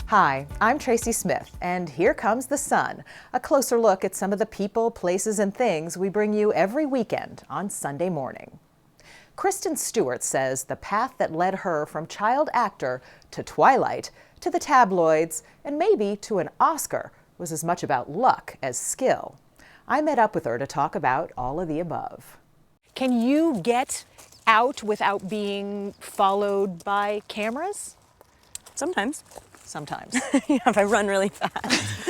Hi, I'm Tracy Smith, and here comes the sun, a closer look at some of the people, places, and things we bring you every weekend on Sunday morning. Kristen Stewart says the path that led her from child actor to Twilight, to the tabloids, and maybe to an Oscar was as much about luck as skill. I met up with her to talk about all of the above. Can you get out without being followed by cameras? Sometimes. Sometimes. Yeah, if I run really fast.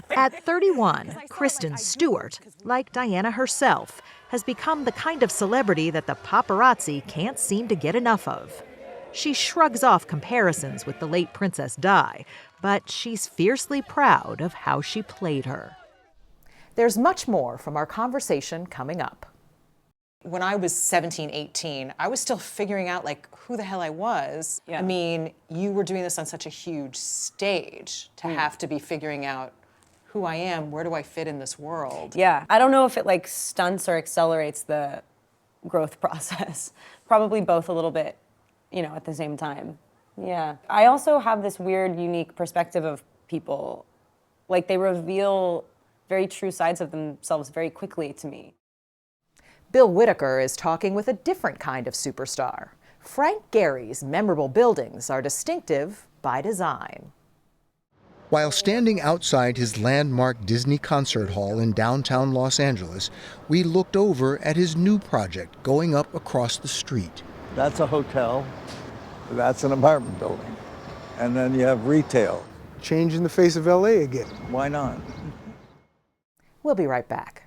At 31, Kristen Stewart, like Diana herself, has become the kind of celebrity that the paparazzi can't seem to get enough of. She shrugs off comparisons with the late Princess Di, but she's fiercely proud of how she played her. There's much more from our conversation coming up. When I was 17, 18, I was still figuring out who the hell I was. Yeah. I mean, you were doing this on such a huge stage to have to be figuring out who I am, where do I fit in this world? Yeah, I don't know if it stunts or accelerates the growth process. Probably both a little bit, at the same time. Yeah. I also have this weird, unique perspective of people. They reveal very true sides of themselves very quickly to me. Bill Whitaker is talking with a different kind of superstar. Frank Gehry's memorable buildings are distinctive by design. While standing outside his landmark Disney concert hall in downtown Los Angeles, we looked over at his new project going up across the street. That's a hotel. That's an apartment building. And then you have retail. Changing the face of LA again. Why not? We'll be right back.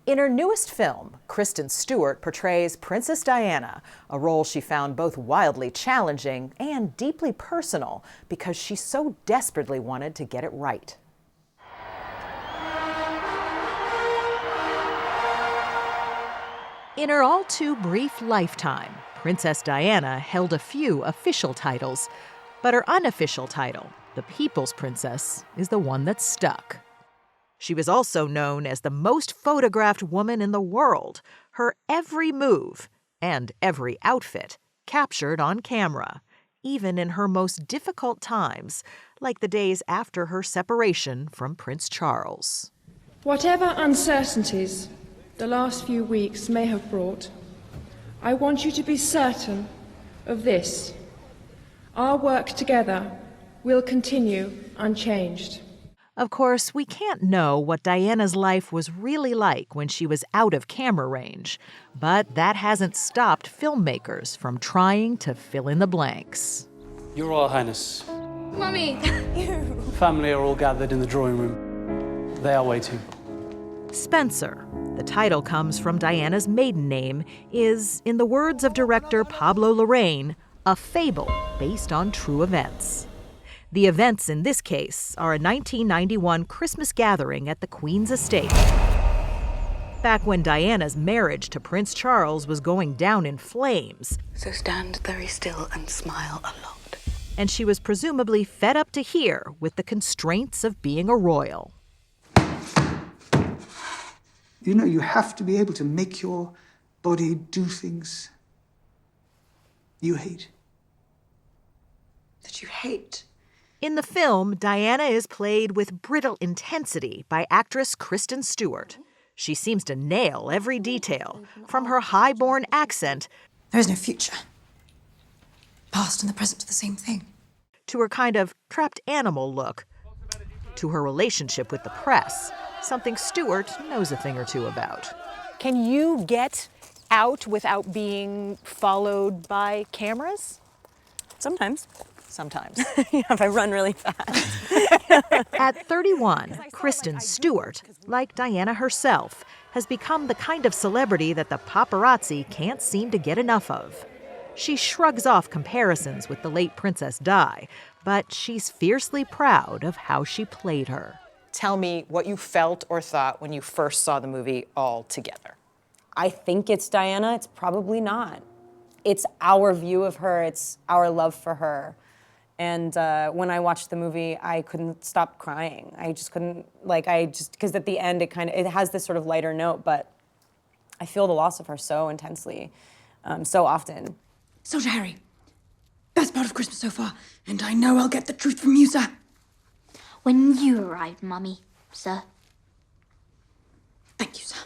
In her newest film, Kristen Stewart portrays Princess Diana, a role she found both wildly challenging and deeply personal because she so desperately wanted to get it right. In her all too brief lifetime, Princess Diana held a few official titles, but her unofficial title, the People's Princess, is the one that stuck. She was also known as the most photographed woman in the world, her every move and every outfit captured on camera, even in her most difficult times, like the days after her separation from Prince Charles. Whatever uncertainties the last few weeks may have brought, I want you to be certain of this. Our work together will continue unchanged. Of course, we can't know what Diana's life was really like when she was out of camera range, but that hasn't stopped filmmakers from trying to fill in the blanks. Your Royal Highness. Mummy! Family are all gathered in the drawing room. They are waiting. Spencer, the title comes from Diana's maiden name, is, in the words of director Pablo Larraín, a fable based on true events. The events in this case are a 1991 Christmas gathering at the Queen's estate. Back when Diana's marriage to Prince Charles was going down in flames. So stand very still and smile a lot. And she was presumably fed up to here with the constraints of being a royal. You have to be able to make your body do things you hate. That you hate. In the film, Diana is played with brittle intensity by actress Kristen Stewart. She seems to nail every detail, from her high-born accent. There is no future. Past and the present are the same thing. To her kind of trapped animal look, to her relationship with the press, something Stewart knows a thing or two about. Can you get out without being followed by cameras? Sometimes. Sometimes. Yeah, if I run really fast. At 31, Kristen Stewart, like Diana herself, has become the kind of celebrity that the paparazzi can't seem to get enough of. She shrugs off comparisons with the late Princess Di, but she's fiercely proud of how she played her. Tell me what you felt or thought when you first saw the movie all together. I think it's Diana. It's probably not. It's our view of her. It's our love for her. And when I watched the movie, I couldn't stop crying. I just couldn't, because at the end it has this sort of lighter note, but I feel the loss of her so intensely, so often. Soldier Harry, best part of Christmas so far, and I know I'll get the truth from you, sir. When you arrive, Mummy, sir. Thank you, sir.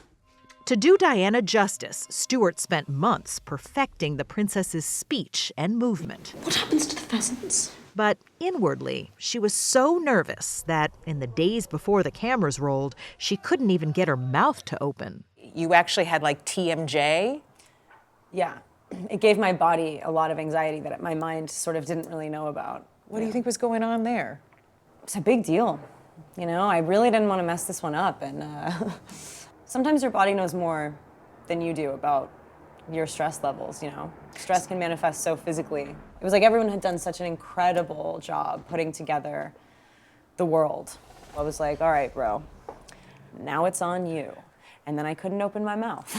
To do Diana justice, Stewart spent months perfecting the princess's speech and movement. What happens to the pheasants? But inwardly, she was so nervous that in the days before the cameras rolled, she couldn't even get her mouth to open. You actually had like TMJ? Yeah, it gave my body a lot of anxiety that my mind sort of didn't really know about. What do you think was going on there? It's a big deal. You know, I really didn't want to mess this one up, and sometimes your body knows more than you do about your stress levels, you know. Stress can manifest so physically. It was like everyone had done such an incredible job putting together the world. I was like, all right, bro, now it's on you. And then I couldn't open my mouth.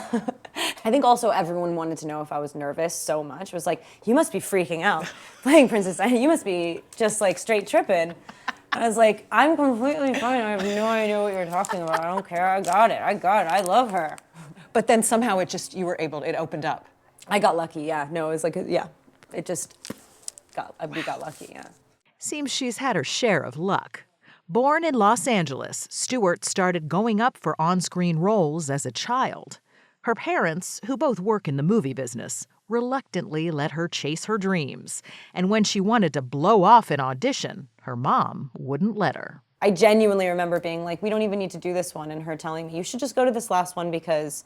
I think also everyone wanted to know if I was nervous so much. It was like, you must be freaking out playing Princess Diana. You must be just like straight tripping. I was like, I'm completely fine. I have no idea what you're talking about. I don't care. I got it. I love her. But then somehow it opened up. I got lucky, yeah. No, it was like, yeah. It just we got lucky, yeah. Seems she's had her share of luck. Born in Los Angeles, Stewart started going up for on-screen roles as a child. Her parents, who both work in the movie business, reluctantly let her chase her dreams. And when she wanted to blow off an audition, her mom wouldn't let her. I genuinely remember being like, we don't even need to do this one, and her telling me, you should just go to this last one because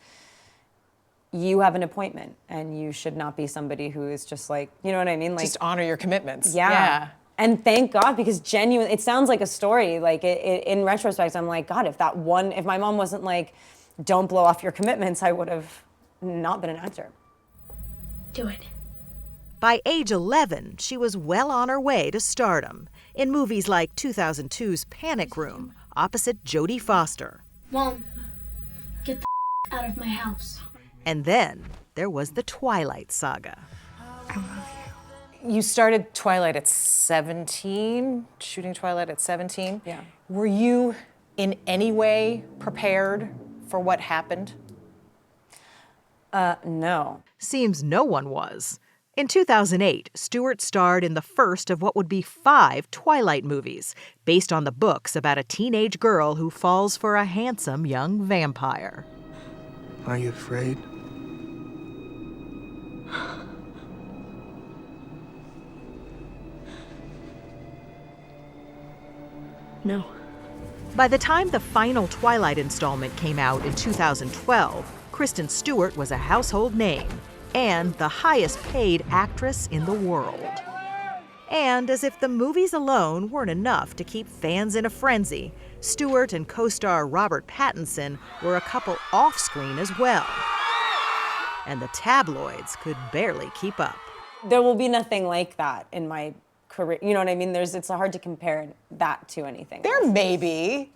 you have an appointment and you should not be somebody who is just like, you know what I mean? Like, just honor your commitments. Yeah. And thank God, because genuinely, it sounds like a story. Like in retrospect, I'm like, God, if my mom wasn't like, don't blow off your commitments, I would have not been an actor. Do it. By age 11, she was well on her way to stardom in movies like 2002's Panic Room, opposite Jodie Foster. Mom, get the out of my house. And then there was the Twilight saga. I love you. You started Twilight at 17, shooting Twilight at 17. Yeah. Were you in any way prepared for what happened? No. Seems no one was. In 2008, Stewart starred in the first of what would be 5 Twilight movies, based on the books about a teenage girl who falls for a handsome young vampire. Are you afraid? No. By the time the final Twilight installment came out in 2012, Kristen Stewart was a household name and the highest paid actress in the world. And as if the movies alone weren't enough to keep fans in a frenzy, Stewart and co-star Robert Pattinson were a couple off-screen as well. And the tabloids could barely keep up. There will be nothing like that in my career. You know what I mean? It's hard to compare that to anything. There may be.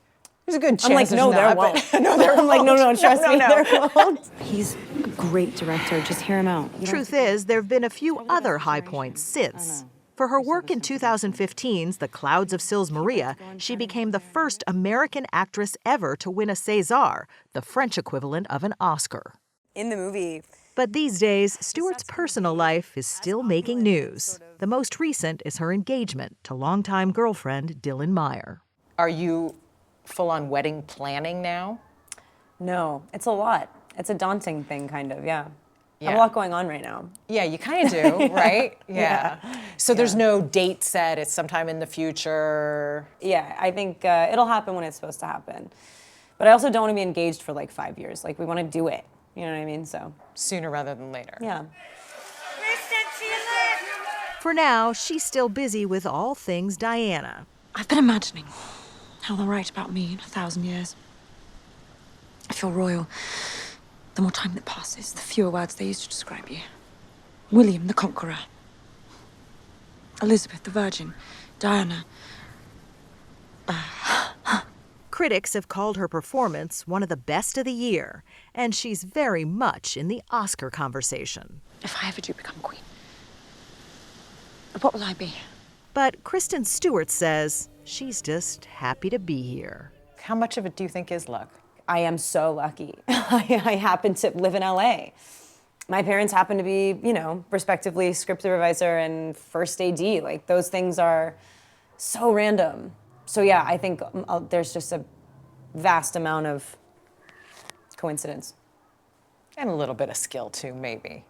There's a good chance. I'm like, no, there won't. I'm like, no, trust me, there won't. He's a great director. Just hear him out. Truth is, there have been a few other high points since. For her work in 2015's The Clouds of Sils Maria, she became the first American actress ever to win a César, the French equivalent of an Oscar. In the movie. But these days, Stewart's personal life is still making news. The most recent is her engagement to longtime girlfriend Dylan Meyer. Are you full-on wedding planning now? No, it's a lot. It's a daunting thing, kind of, yeah. I have a Yeah. lot going on right now. Yeah, you kind of do, right? Yeah. So there's no date set, it's sometime in the future. Yeah, I think it'll happen when it's supposed to happen. But I also don't want to be engaged for like 5 years. Like, we want to do it. You know what I mean? So Sooner rather than later. yeah. For now, she's still busy with all things Diana. I've been imagining how they'll write about me in 1,000 years. If you're royal, the more time that passes, the fewer words they use to describe you. William the Conqueror. Elizabeth the Virgin. Diana. Critics have called her performance one of the best of the year, and she's very much in the Oscar conversation. If I ever do become queen, what will I be? But Kristen Stewart says she's just happy to be here. How much of it do you think is luck? I am so lucky. I happen to live in LA. My parents happen to be, you know, respectively script supervisor and first AD. Like, those things are so random. So yeah, I think there's just a vast amount of coincidence. And a little bit of skill too, maybe.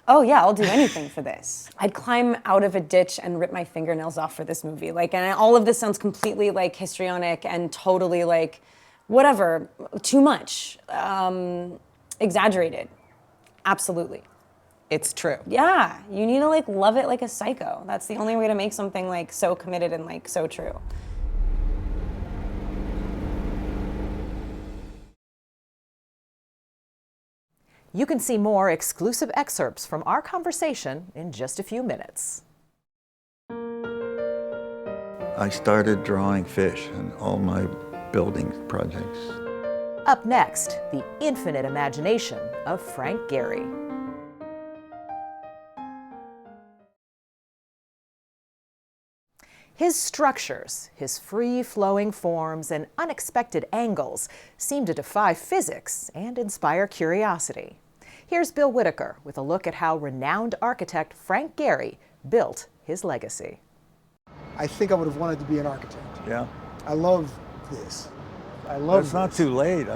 Oh yeah, I'll do anything for this. I'd climb out of a ditch and rip my fingernails off for this movie. Like, and all of this sounds completely like histrionic and totally like, whatever, too much, exaggerated. Absolutely. It's true. Yeah, you need to like love it like a psycho. That's the only way to make something like so committed and like so true. You can see more exclusive excerpts from our conversation in just a few minutes. I started drawing fish in all my building projects. Up next, the infinite imagination of Frank Gehry. His structures, his free-flowing forms and unexpected angles seem to defy physics and inspire curiosity. Here's Bill Whitaker with a look at how renowned architect Frank Gehry built his legacy. I think I would have wanted to be an architect. Yeah. I love this. I love It's not too late.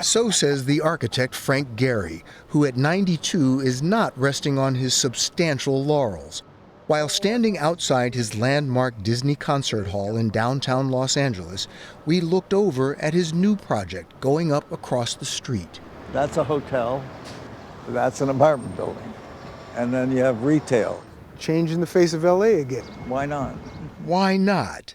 So says the architect Frank Gehry, who at 92 is not resting on his substantial laurels. While standing outside his landmark Disney concert hall in downtown Los Angeles, we looked over at his new project going up across the street. That's a hotel. That's an apartment building. And then you have retail. Changing the face of LA again. Why not? Why not?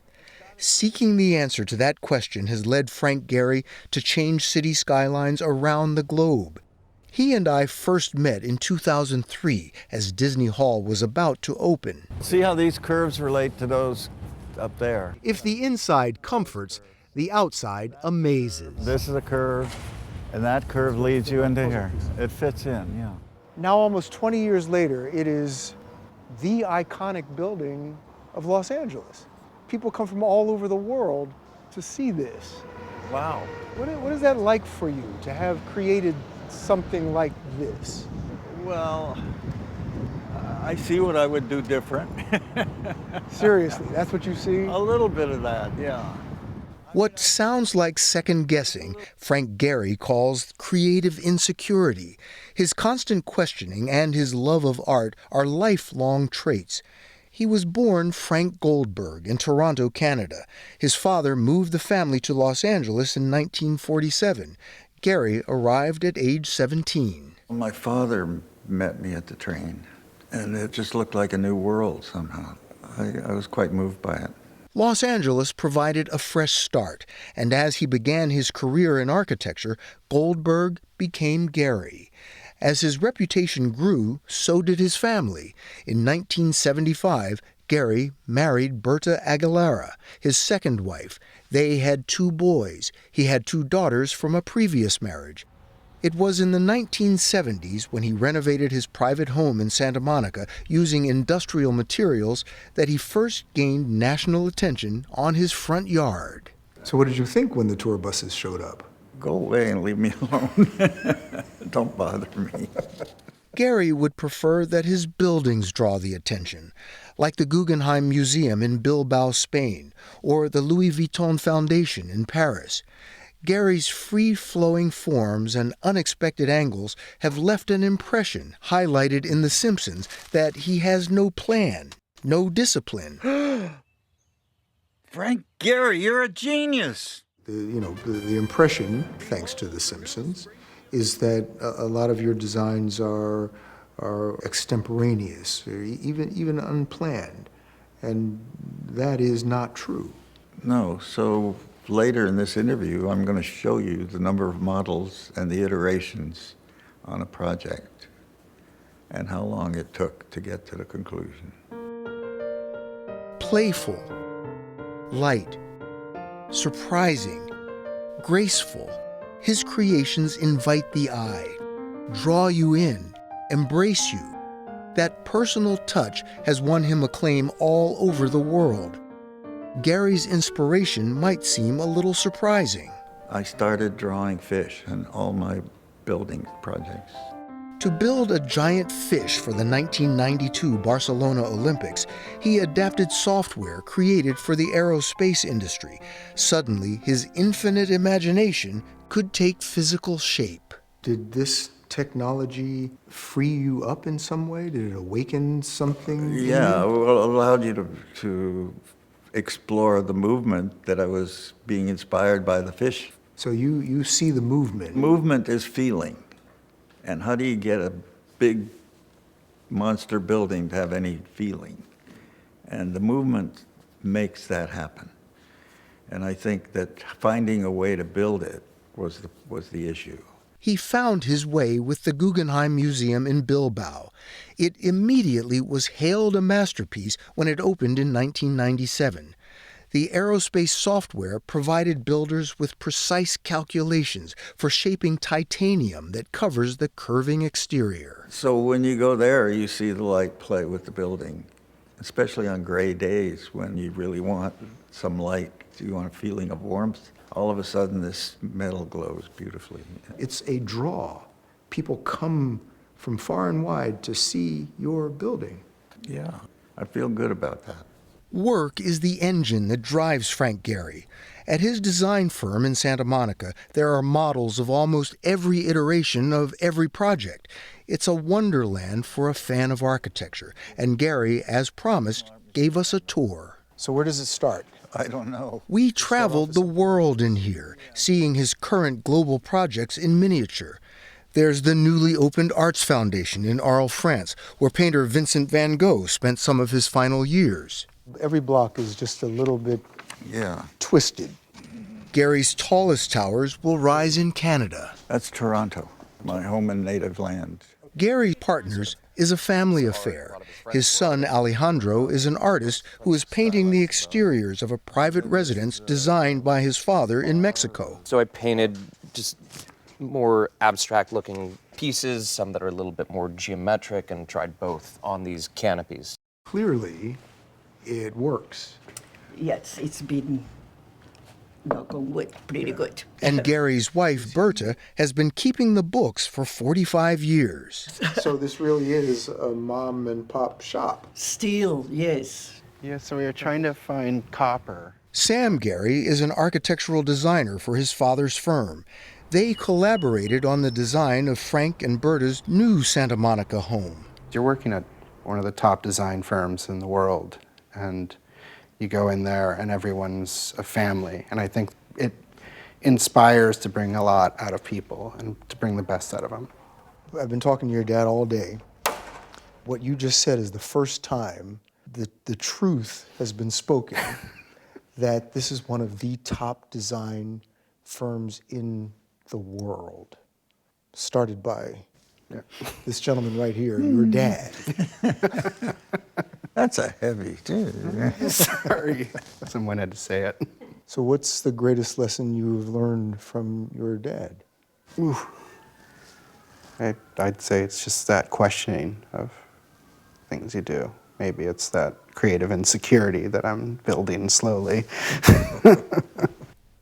Seeking the answer to that question has led Frank Gehry to change city skylines around the globe. He and I first met in 2003 as Disney Hall was about to open. See how these curves relate to those up there? If the inside comforts, the outside amazes. This is a curve, and that curve leads you into here. It fits in, yeah. Now, almost 20 years later, it is the iconic building of Los Angeles. People come from all over the world to see this. Wow. What is that like for you to have created something like this? Well, I see what I would do different. Seriously, that's what you see? A little bit of that, yeah. What sounds like second-guessing, Frank Gehry calls creative insecurity. His constant questioning and his love of art are lifelong traits. He was born Frank Goldberg in Toronto, Canada. His father moved the family to Los Angeles in 1947. Gehry arrived at age 17. My father met me at the train, and it just looked like a new world somehow. I was quite moved by it. Los Angeles provided a fresh start, and as he began his career in architecture, Goldberg became Gehry. As his reputation grew, so did his family. In 1975, Gehry married Berta Aguilera, his second wife. They had 2 boys. He had 2 daughters from a previous marriage. It was in the 1970s, when he renovated his private home in Santa Monica using industrial materials, that he first gained national attention on his front yard. So what did you think when the tour buses showed up? Go away and leave me alone. Don't bother me. Gehry would prefer that his buildings draw the attention, like the Guggenheim Museum in Bilbao, Spain, or the Louis Vuitton Foundation in Paris. Gehry's free-flowing forms and unexpected angles have left an impression, highlighted in The Simpsons, that he has no plan, no discipline. Frank Gehry, you're a genius. The impression, thanks to The Simpsons, is that a lot of your designs are extemporaneous, or even unplanned, and that is not true. No, so later in this interview, I'm going to show you the number of models and the iterations on a project and how long it took to get to the conclusion. Playful, light, surprising, graceful. His creations invite the eye, draw you in, embrace you. That personal touch has won him acclaim all over the world. Gehry's inspiration might seem a little surprising. I started drawing fish in all my building projects. To build a giant fish for the 1992 Barcelona Olympics, he adapted software created for the aerospace industry. Suddenly, his infinite imagination could take physical shape. Did this technology free you up in some way? Did it awaken something? Yeah, well, it allowed you to explore the movement that I was being inspired by the fish. So you see the movement. Movement is feeling. And how do you get a big monster building to have any feeling? And the movement makes that happen. And I think that finding a way to build it was the issue. He found his way with the Guggenheim Museum in Bilbao. It immediately was hailed a masterpiece when it opened in 1997. The aerospace software provided builders with precise calculations for shaping titanium that covers the curving exterior. So when you go there, you see the light play with the building, especially on gray days when you really want some light, you want a feeling of warmth. All of a sudden, this metal glows beautifully. It's a draw. People come from far and wide to see your building. Yeah, I feel good about that. Work is the engine that drives Frank Gehry. At his design firm in Santa Monica, there are models of almost every iteration of every project. It's a wonderland for a fan of architecture, and Gehry, as promised, gave us a tour. So where does it start? I don't know. We traveled the world in here, seeing his current global projects in miniature. There's the newly opened Arts Foundation in Arles, France, where painter Vincent van Gogh spent some of his final years. Every block is just a little bit twisted. Gehry's tallest towers will rise in Canada. That's Toronto, my home and native land. Gehry Partners is a family affair. His son, Alejandro, is an artist who is painting the exteriors of a private residence designed by his father in Mexico. So I painted just more abstract-looking pieces, some that are a little bit more geometric, and tried both on these canopies. Clearly, it works. Yes, it's been good, pretty good. And Gehry's wife, Berta, has been keeping the books for 45 years. So this really is a mom and pop shop. Still, yes. Yeah, so we were trying to find copper. Sam Gehry is an architectural designer for his father's firm. They collaborated on the design of Frank and Berta's new Santa Monica home. You're working at one of the top design firms in the world, and you go in there and everyone's a family. And I think it inspires to bring a lot out of people and to bring the best out of them. I've been talking to your dad all day. What you just said is the first time that the truth has been spoken that this is one of the top design firms in the world, started by this gentleman right here, your dad. That's a heavy, too. Sorry. Someone had to say it. So what's the greatest lesson you've learned from your dad? Ooh. I'd say it's just that questioning of things you do. Maybe it's that creative insecurity that I'm building slowly.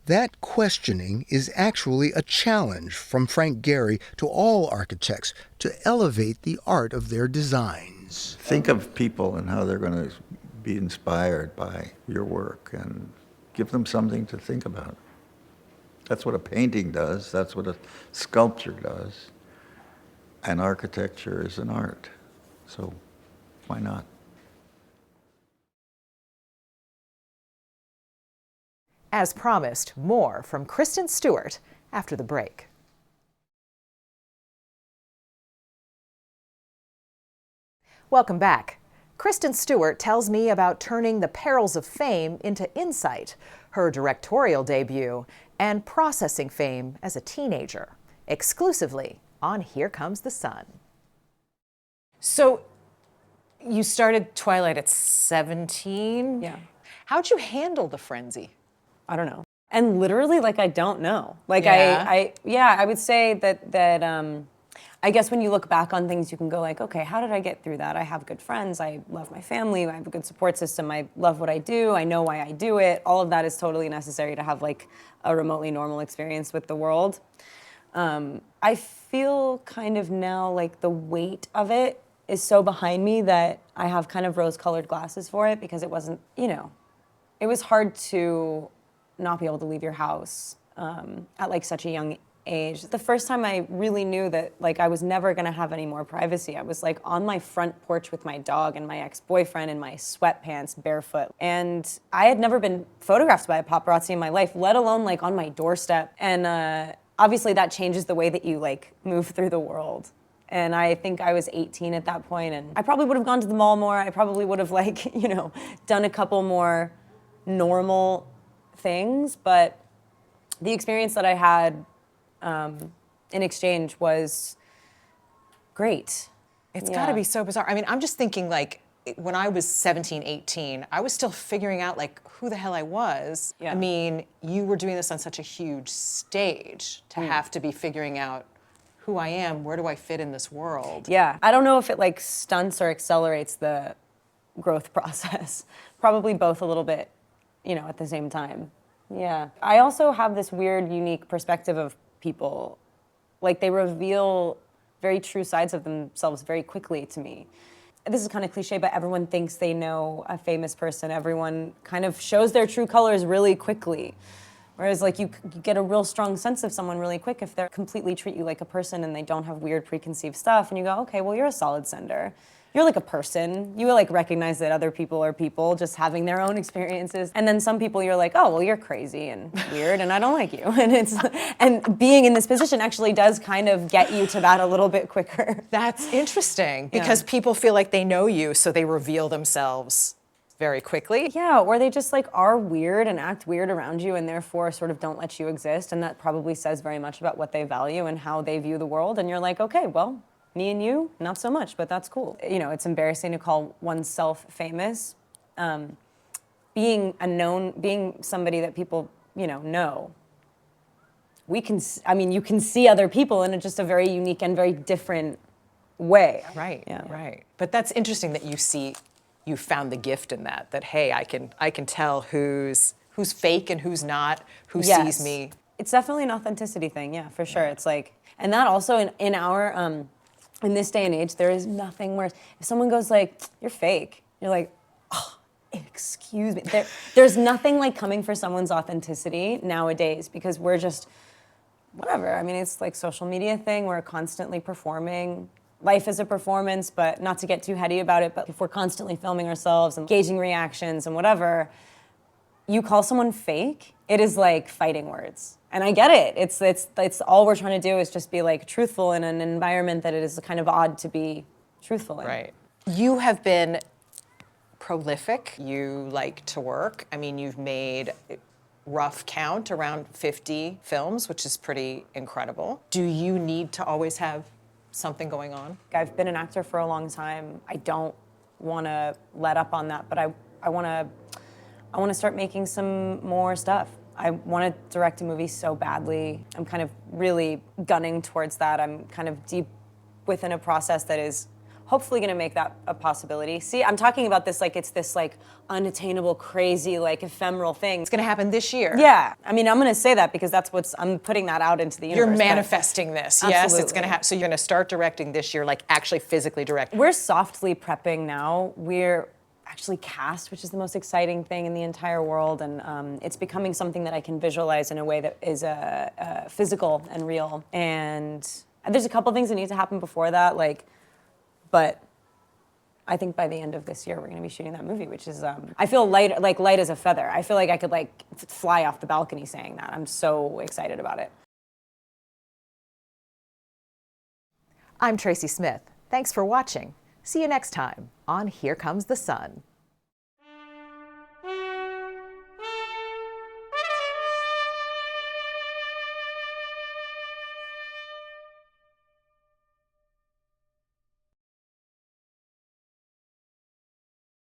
That questioning is actually a challenge from Frank Gehry to all architects to elevate the art of their designs. Think of people and how they're going to be inspired by your work and give them something to think about. That's what a painting does. That's what a sculpture does. And architecture is an art. So why not? As promised, more from Kristen Stewart after the break. Welcome back. Kristen Stewart tells me about turning the perils of fame into insight, her directorial debut, and processing fame as a teenager, exclusively on Here Comes the Sun. So you started Twilight at 17? Yeah. How'd you handle the frenzy? I don't know. And literally, like, I don't know. Like, Yeah. I would say that I guess when you look back on things, you can go like, okay, how did I get through that? I have good friends. I love my family. I have a good support system. I love what I do. I know why I do it. All of that is totally necessary to have like a remotely normal experience with the world. I feel kind of now like the weight of it is so behind me that I have kind of rose-colored glasses for it, because it wasn't, you know, it was hard to not be able to leave your house at like such a young age. The first time I really knew that like I was never gonna have any more privacy, I was like on my front porch with my dog and my ex-boyfriend in my sweatpants, barefoot. And I had never been photographed by a paparazzi in my life, let alone like on my doorstep. And obviously that changes the way that you like move through the world. And I think I was 18 at that point, and I probably would have gone to the mall more. I probably would have like, you know, done a couple more normal things, but the experience that I had in exchange was great. It's gotta be so bizarre. I mean, I'm just thinking like, when I was 17, 18, I was still figuring out like who the hell I was. Yeah. I mean, you were doing this on such a huge stage to have to be figuring out who I am, where do I fit in this world? Yeah, I don't know if it like stunts or accelerates the growth process. Probably both a little bit, you know, at the same time. Yeah. I also have this weird, unique perspective of people. Like they reveal very true sides of themselves very quickly to me. This is kind of cliche, but everyone thinks they know a famous person. Everyone kind of shows their true colors really quickly. Whereas like you get a real strong sense of someone really quick if they completely treat you like a person and they don't have weird preconceived stuff, and you go, okay, well, you're a solid sender. You're like a person. You like recognize that other people are people just having their own experiences. And then some people you're like, oh, well, you're crazy and weird and I don't like you. And being in this position actually does kind of get you to that a little bit quicker. That's interesting, because people feel like they know you, so they reveal themselves very quickly. Yeah, or they just like are weird and act weird around you and therefore sort of don't let you exist, and that probably says very much about what they value and how they view the world, and you're like, okay, well, me and you, not so much, but that's cool. You know, it's embarrassing to call oneself famous. Being somebody that people, you know, you can see other people in just a very unique and very different way. Right, right. But that's interesting that you found the gift in that hey, I can tell who's fake and who's not, who sees me. It's definitely an authenticity thing, yeah, for sure. It's like, and that also in our, in this day and age, there is nothing worse. If someone goes like, you're fake, you're like, oh, excuse me. There's nothing like coming for someone's authenticity nowadays, because we're just, whatever. I mean, it's like social media thing. We're constantly performing. Life is a performance, but not to get too heady about it, but if we're constantly filming ourselves and gauging reactions and whatever, you call someone fake, it is like fighting words. And I get it. It's all we're trying to do is just be like truthful in an environment that it is kind of odd to be truthful in. Right. You have been prolific. You like to work. I mean, you've made rough count around 50 films, which is pretty incredible. Do you need to always have something going on? I've been an actor for a long time. I don't want to let up on that, but I want to start making some more stuff. I want to direct a movie so badly. I'm kind of really gunning towards that. I'm kind of deep within a process that is hopefully going to make that a possibility. See, I'm talking about this like it's this like unattainable, crazy, like ephemeral thing. It's going to happen this year. Yeah. I mean, I'm going to say that because I'm putting that out into the universe. You're manifesting this. Absolutely. Yes, it's going to happen. So you're going to start directing this year, like actually physically directing. We're softly prepping now. We're actually cast, which is the most exciting thing in the entire world, and it's becoming something that I can visualize in a way that is physical and real. And there's a couple things that need to happen before that, but I think by the end of this year we're going to be shooting that movie, which is I feel light as a feather. I feel like I could fly off the balcony saying that. I'm so excited about it. I'm Tracy Smith. Thanks for watching. See you next time on Here Comes the Sun.